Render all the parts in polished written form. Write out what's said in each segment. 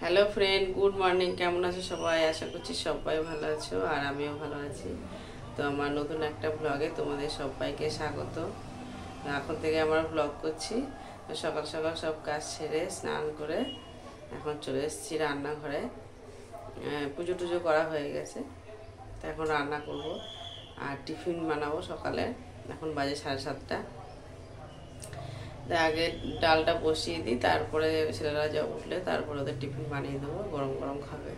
Hello friend, good morning. কেমন আছো সবাই? আশা করছি সবাই ভালো আছো আর আমিও ভালো আছি। তো আমার নতুন একটা ব্লগে তোমাদের সবাইকে স্বাগত। এখন থেকে আমার ব্লগ করছি। সকাল সকাল সব কাজ সেরে স্নান করে এখন চলে এসেছি রান্নাঘরে। পুজো টুজো করা হয়ে গেছে, তো এখন রান্না করব আর টিফিন বানাবো সকালে। এখন বাজে 7:30। আগে ডালটা বসিয়ে দিই, তারপরে ছেলেরা যা উঠলে তারপরে ওদের টিফিন বানিয়ে দেবো, গরম গরম খাবে।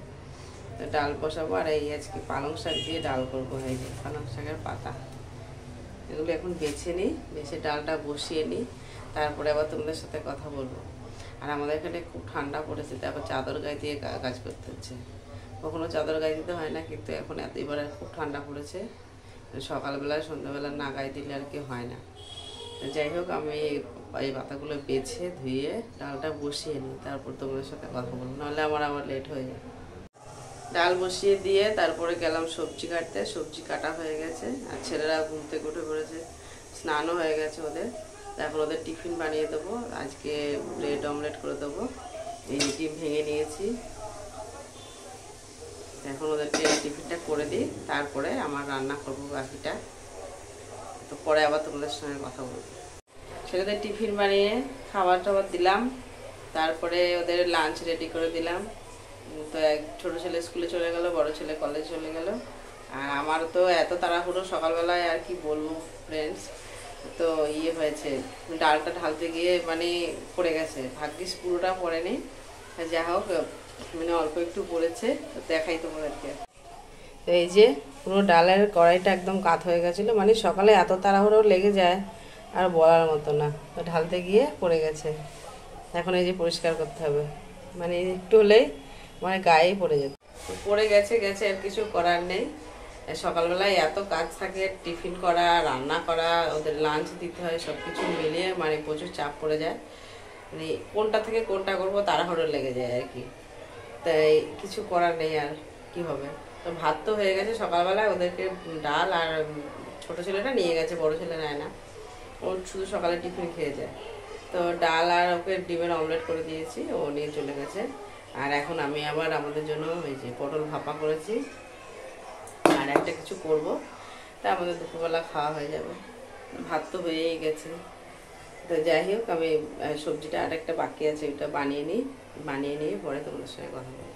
তো ডাল বসাবো আর এই আজকে পালং শাক দিয়ে ডাল করবো। এই যে পালং শাকের পাতা, এগুলো এখন বেছে নিই, বেছে ডালটা বসিয়ে নিই, তারপরে আবার তোমাদের সাথে কথা বলবো। আর আমাদের এখানে খুব ঠান্ডা পড়েছে, তারপর চাদর গায়ে দিয়ে কাজ করতে হচ্ছে। কখনো চাদর গায়ে দিতে হয় না, কিন্তু এখন এবারে খুব ঠান্ডা পড়েছে। সকালবেলা সন্ধ্যাবেলা না গায়ে দিলে আর কি হয় না। যাই হোক, আমি এই পাতাগুলো বেছে ধুয়ে ডালটা বসিয়ে নিই, তারপর তোমাদের সাথে কথা বলবো, নাহলে আমার আবার লেট হয়ে যায়। ডাল বসিয়ে দিয়ে তারপরে গেলাম সবজি কাটতে। সবজি কাটা হয়ে গেছে আর ছেলেরা ঘুম থেকে উঠে পড়েছে, স্নানও হয়ে গেছে ওদের। তারপর ওদের টিফিন বানিয়ে দেবো। আজকে ব্রেড অমলেট করে দেবো। এই ডিম ভেঙে নিয়েছি, এখন ওদেরকে টিফিনটা করে দিই, তারপরে আমার রান্না করবো বাকিটা। তো পরে আবার তোমাদের সঙ্গে কথা বলবো। ছেলেদের টিফিন বানিয়ে খাবার টাবার দিলাম, তারপরে ওদের লাঞ্চ রেডি করে দিলাম। তো এক ছোটো ছেলে স্কুলে চলে গেল, বড় ছেলে কলেজ চলে গেল। আর আমার তো এত তাড়াহুড়ো সকালবেলায়, আর কি বলবো ফ্রেন্ডস। তো হয়েছে, ডালটা ঢালতে গিয়ে মানে পড়ে গেছে, ভাগ্যিস পুরোটা পড়েনি। যা হোক, মানে অল্প একটু পড়েছে, তো দেখাই তোমাদেরকে। তো এই যে পুরো ডালের কড়াইটা একদম কাত হয়ে গেছিলো, মানে সকালে এত তাড়াহুড়ো লেগে যায় আর বলার মতো না। তো ঢালতে গিয়ে পড়ে গেছে, এখন এই যে পরিষ্কার করতে হবে, মানে একটু হলেই মানে গায়েই পড়ে যেত। পড়ে গেছে গেছে, আর কিছু করার নেই। সকালবেলায় এত কাজ থাকে, টিফিন করা, রান্না করা, ওদের লাঞ্চ দিতে হয়, সব কিছু মিলিয়ে মানে প্রচুর চাপ পড়ে যায়। মানে কোনটা থেকে কোনটা করবো তাড়াহুড়ো লেগে যায় আর কি। তাই কিছু করার নেই, আর কি হবে। তো ভাত তো হয়ে গেছে সকালবেলায়, ওদেরকে ডাল আর ছোটো ছেলেটা নিয়ে গেছে, বড় ছেলে নেয় না, ও শুধু সকালে টিফিন খেয়ে যায়। তো ডাল আর ওকে ডিমের অমলেট করে দিয়েছি, ও নিয়ে চলে গেছে। আর এখন আমি আবার আমাদের জন্য ওই যে পটল ভাপা করেছি, আর একটা কিছু করব, তা আমাদের দুপুরবেলা খাওয়া হয়ে যাবে। ভাত তো হয়েই গেছে। তো যাই হোক, আমি সবজিটা আর একটা বাকি আছে, ওটা বানিয়ে নিই, বানিয়ে নিয়ে পরে তোমাদের সঙ্গে কথা বলবো।